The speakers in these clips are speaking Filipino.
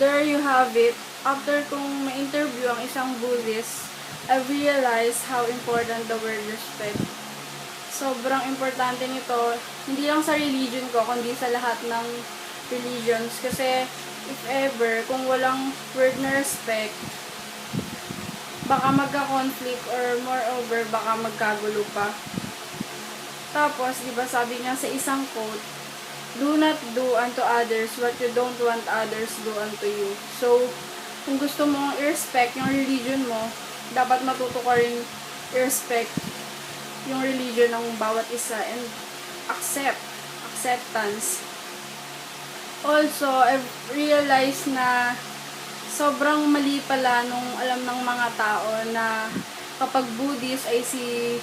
there you have it. After kong ma-interview ang isang Buddhist, I realized how important the word respect. Sobrang importante nito, hindi lang sa religion ko, kundi sa lahat ng religions. Kasi, if ever, kung walang word na respect, baka magka-conflict or moreover, baka magkagulo pa. Tapos, diba sabi niya sa isang quote, do not do unto others what you don't want others do unto you. So, kung gusto mong i-respect yung religion mo, dapat matuto ka rin i-respect yung religion ng bawat isa and acceptance. Also, I've realized na sobrang mali pala nung alam ng mga tao na kapag Buddhist ay si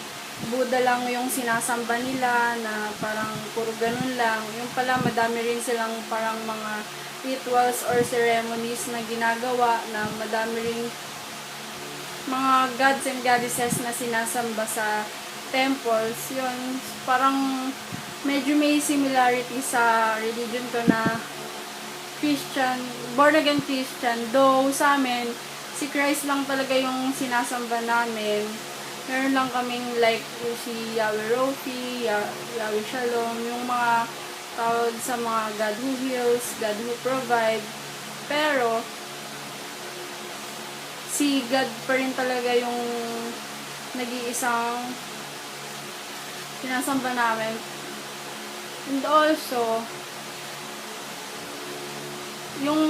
Buddha lang yung sinasamba nila, na parang puro ganun lang. Yung pala, madami rin silang parang mga rituals or ceremonies na ginagawa, na madami rin mga gods and goddesses na sinasamba sa temples. Yun, parang medyo may similarity sa religion ko na Christian, born again Christian. Though sa amin, si Christ lang talaga yung sinasamba namin. Meron lang kaming like si Yahweh Rofi, Yahweh Shalom, yung mga tawag sa mga God who heals, God who provide. Pero, si God pa rin talaga yung nag-iisang sinasamba namin. And also, yung